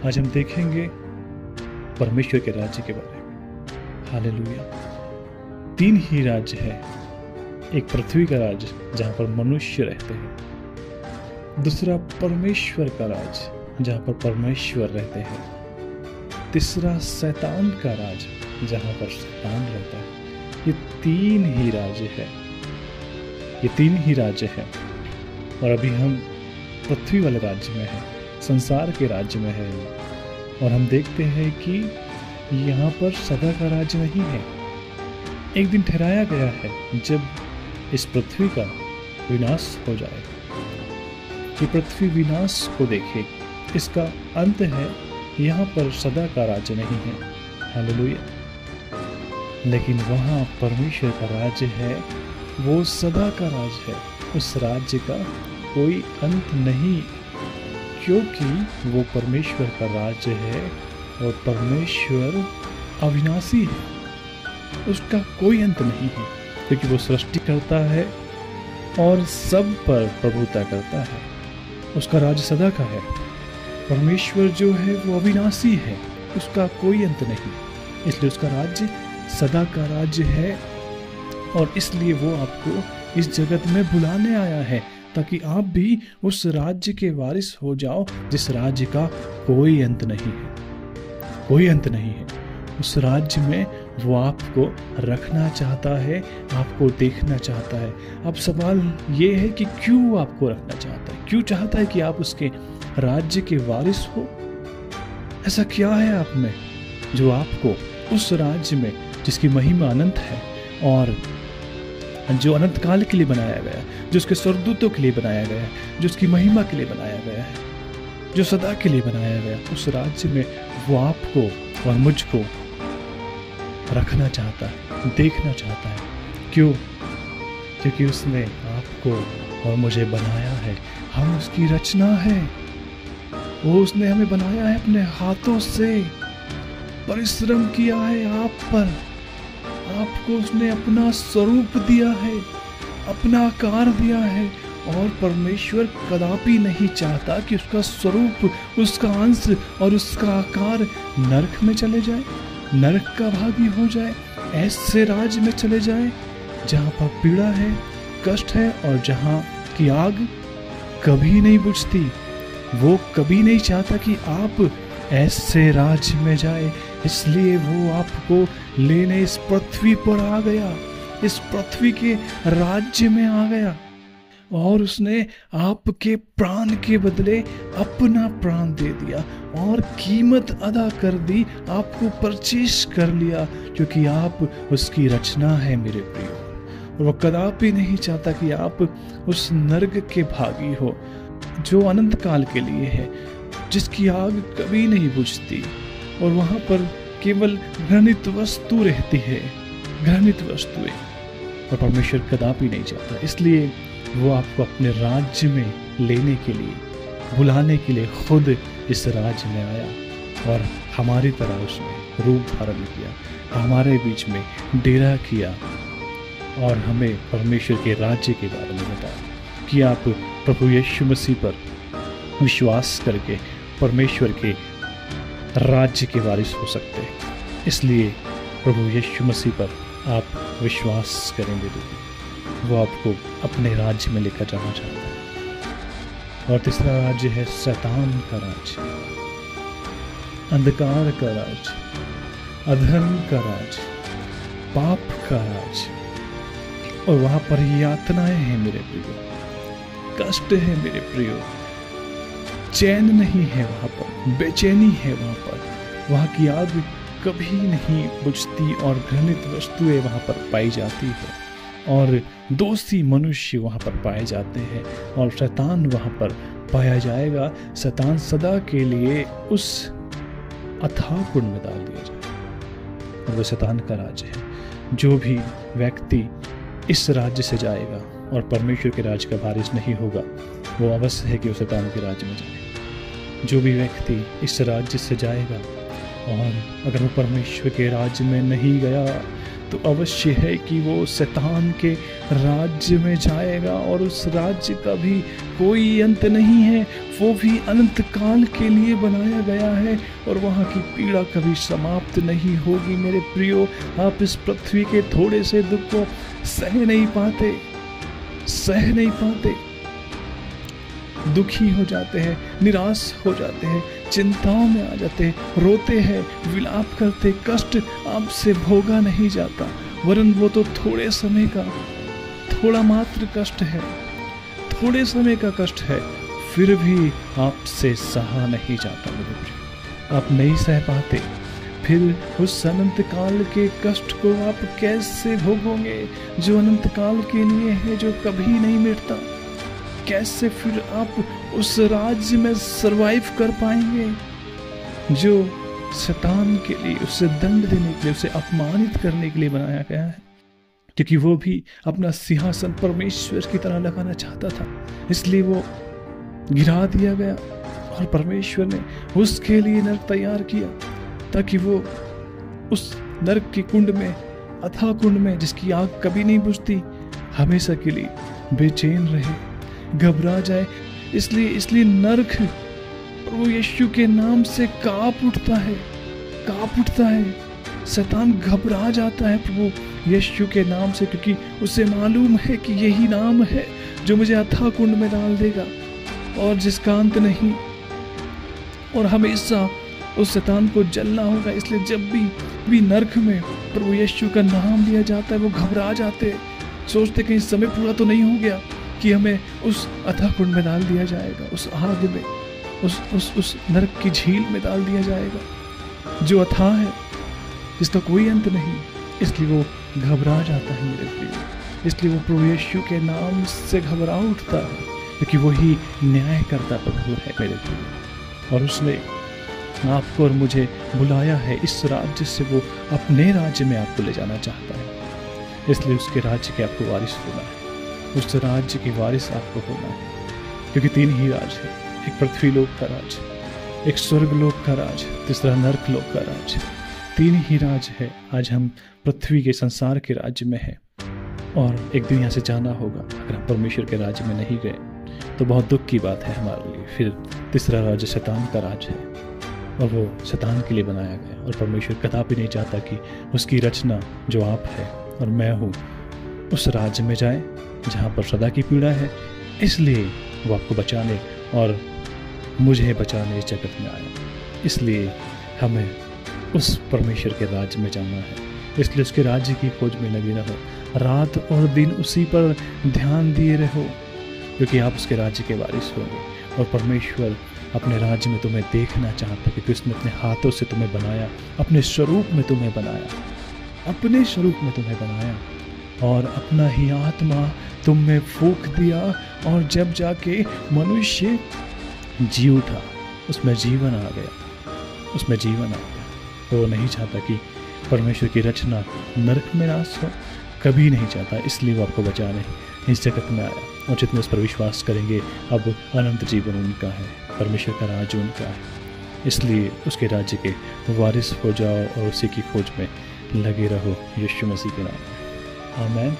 आज हम देखेंगे परमेश्वर के राज्य के बारे में। हालेलुया। 3 ही राज्य है। एक पृथ्वी का राज्य जहाँ पर मनुष्य रहते हैं, दूसरा परमेश्वर का राज्य जहाँ पर परमेश्वर रहते हैं, तीसरा शैतान का राज्य जहाँ पर शैतान रहता है। ये 3 ही राज्य है। ये 3 ही राज्य है। और अभी हम पृथ्वी वाले राज्य में हैं, संसार के राज्य में है। और हम देखते हैं कि यहाँ पर सदा का राज्य नहीं है। एक दिन ठहराया गया है जब इस पृथ्वी का विनाश हो जाएगा। ये पृथ्वी विनाश को देखे, इसका अंत है। यहाँ पर सदा का राज्य नहीं है। हालेलुया। लेकिन वहाँ परमेश्वर का राज्य है, वो सदा का राज्य है। उस राज्य का कोई अंत नहीं, क्योंकि वो परमेश्वर का राज्य है और परमेश्वर अविनाशी है। उसका कोई अंत नहीं है, क्योंकि वो सृष्टि करता है और सब पर प्रभुता करता है। उसका राज्य सदा का है। परमेश्वर जो है वो अविनाशी है, उसका कोई अंत नहीं, इसलिए उसका राज्य सदा का राज्य है। और इसलिए वो आपको इस जगत में बुलाने आया है, ताकि आप भी उस राज्य के वारिस हो जाओ जिस राज्य का कोई अंत नहीं है। कोई अंत नहीं है। उस राज्य में वो आपको रखना चाहता है, आपको देखना चाहता है। अब सवाल ये है कि क्यों आपको रखना चाहता है, क्यों चाहता है कि आप उसके राज्य के वारिस हो। ऐसा क्या है आप में जो आपको उस राज्य में, जिसकी महिमा अनंत है और जो अनंत काल के लिए बनाया गया है, जो उसके स्वर्गदूतों के लिए बनाया गया है, जो उसकी महिमा के लिए बनाया गया है, जो सदा के लिए बनाया गया, उस राज्य में वो आपको और मुझको रखना चाहता है, देखना चाहता है। क्यों? क्योंकि उसने आपको और मुझे बनाया है। हम उसकी रचना है। वो उसने हमें बनाया है अपने हाथों से, परिश्रम किया है आप पर। आपको उसने अपना स्वरूप दिया है, अपना आकार दिया है। और परमेश्वर कदापि नहीं चाहता कि उसका स्वरूप, उसका अंश और उसका आकार नरक में चले जाए, नरक का भागी हो जाए, ऐसे राज्य में चले जाए जहाँ पर पीड़ा है, कष्ट है और जहाँ की आग कभी नहीं बुझती। वो कभी नहीं चाहता कि आप ऐसे राज्य में जाए। इसलिए वो आपको लेने इस पृथ्वी पर आ गया, इस पृथ्वी के राज्य में आ गया। और उसने आपके प्राण के बदले अपना प्राण दे दिया और कीमत अदा कर दी, आपको परचेस कर लिया, क्योंकि आप उसकी रचना है मेरे प्रियो। और वो कदापि नहीं चाहता कि आप उस नरक के भागी हो जो अनंत काल के लिए है, जिसकी आग कभी नहीं बुझती और वहां पर केवल घृणित वस्तु रहती है, घृणित वस्तुएं। और परमेश्वर कदापि नहीं चाहता। इसलिए वो आपको अपने राज्य में लेने के लिए, बुलाने के लिए खुद इस राज्य में आया और हमारी तरह उसने रूप धारण किया, हमारे बीच में डेरा किया और हमें परमेश्वर के राज्य के बारे में बताया कि आप प्रभु यीशु मसीह पर विश्वास करके परमेश्वर के राज्य के वारिस हो सकते हैं। इसलिए प्रभु यीशु मसीह पर आप विश्वास करेंगे तो वो आपको अपने राज्य में लेकर जाना चाहता है। और तीसरा राज्य है शैतान का राज्य, अंधकार का राज्य, अधर्म का राज्य, पाप का राज्य। और वहां पर यातनाएं हैं मेरे प्रियो, कष्ट है मेरे प्रियो, चैन नहीं है वहां पर, बेचैनी है वहां पर। वहां की आग कभी नहीं बुझती और घृणित वस्तुएं वहां पर पाई जाती है और दोषी मनुष्य वहां पर पाए जाते हैं और शैतान वहां पर पाया जाएगा। शैतान सदा के लिए उस अथाह कुंड में डाल दिया जाएगा। और वो शैतान का राज्य है। जो भी व्यक्ति इस राज्य से जाएगा और परमेश्वर के राज्य का वारिस नहीं होगा, वो अवश्य है कि वो शैतान के राज्य में जाए। जो भी व्यक्ति इस राज्य से जाएगा और अगर वो परमेश्वर के राज्य में नहीं गया तो अवश्य है कि वो शैतान के राज्य में जाएगा और उस राज्य का भी कोई अंत नहीं है। वो भी अनंत काल के लिए बनाया गया है और वहाँ की पीड़ा कभी समाप्त नहीं होगी। मेरे प्रियो, आप इस पृथ्वी के थोड़े से दुख को सह नहीं पाते, दुखी हो जाते हैं, निराश हो जाते हैं, चिंताओं में आ जाते हैं, रोते हैं, विलाप करते, कष्ट आपसे भोगा नहीं जाता, वरन वो तो थोड़े समय का, थोड़ा मात्र कष्ट है, थोड़े समय का कष्ट है, फिर भी आपसे सहा नहीं जाता। मेरे प्रिय, आप नहीं सह पाते, फिर उस अनंत काल के कष्ट को आप कैसे भोगोगे जो अनंत काल के लिए है, जो कभी नहीं मिटता? कैसे फिर आप उस राज्य में सरवाइव कर पाएंगे जो शैतान के लिए, उसे दंड देने के लिए, उसे अपमानित करने के लिए बनाया गया है? क्योंकि वो भी अपना सिंहासन परमेश्वर की तरह लगाना चाहता था, इसलिए वो गिरा दिया गया और परमेश्वर ने उसके लिए नरक तैयार किया ताकि वो उस नरक के कुंड में, अथाह कुंड में जिसकी आग कभी नहीं बुझती, हमेशा के लिए बेचैन रहे, घबरा जाए। इसलिए नरक प्रभु यीशु के नाम से कांप उठता है। शैतान घबरा जाता है प्रभु यीशु के नाम से, क्योंकि उसे मालूम है कि यही नाम है जो मुझे अथाह कुंड में डाल देगा और जिसका अंत नहीं, और हमेशा उस शैतान को जलना होगा। इसलिए जब भी नरक में प्रभु यीशु का नाम लिया जाता है, वो घबरा जाते, सोचते कहीं समय पूरा तो नहीं हो गया कि हमें उस अथाह कुंड में डाल दिया जाएगा, उस आग में, उस नरक की झील में डाल दिया जाएगा जो अथाह है, जिसका कोई अंत नहीं। इसलिए वो घबरा जाता है मेरे प्रिय। इसलिए वो प्रभु यीशु के नाम से घबरा उठता है, क्योंकि वही न्याय करता प्रभु है मेरे प्रिय। और उसने आपको और मुझे बुलाया है इस राज्य से, वो अपने राज्य में आपको ले जाना चाहता है। इसलिए उसके राज्य के आपको वारिस होना है, उस राज्य के वारिस आपको होना है। क्योंकि 3 ही राज है, एक पृथ्वी लोक का राज, एक स्वर्ग लोक का राज, तीसरा नरक लोक का राज। 3 ही राज है। आज हम पृथ्वी के, संसार के राज्य में हैं और एक दिन यहाँ से जाना होगा। अगर हम परमेश्वर के राज्य में नहीं गए तो बहुत दुख की बात है हमारे लिए। फिर तीसरा राज्य शैतान का राज है और वो शैतान के लिए बनाया गया, और परमेश्वर कदापि नहीं चाहता कि उसकी रचना जो आप है और मैं हूँ उस राज्य में जाए जहाँ पर सदा की पीड़ा है। इसलिए वो आपको बचाने और मुझे बचाने इस जगत में आया। इसलिए हमें उस परमेश्वर के राज्य में जाना है। इसलिए उसके राज्य की खोज में लगे रहो, रात और दिन उसी पर ध्यान दिए रहो, क्योंकि आप उसके राज्य के वारिस होंगे। और परमेश्वर अपने राज्य में तुम्हें देखना चाहता है, क्योंकि उसने अपने हाथों से तुम्हें बनाया, अपने स्वरूप में तुम्हें बनाया, अपने स्वरूप में तुम्हें बनाया और अपना ही आत्मा तुम में फूंक दिया। और जब जाके मनुष्य जी उठा, उसमें जीवन आ गया, तो वो नहीं चाहता कि परमेश्वर की रचना नरक में नाश हो, कभी नहीं चाहता। इसलिए वो आपको बचाने इस जगत में आया, और जितने उस पर विश्वास करेंगे अब अनंत जीवन उनका है, परमेश्वर का राज्य उनका है। इसलिए उसके राज्य के वारिस हो जाओ और उसी की खोज में लगे रहो, यीशु मसीह के नाम में। आमीन।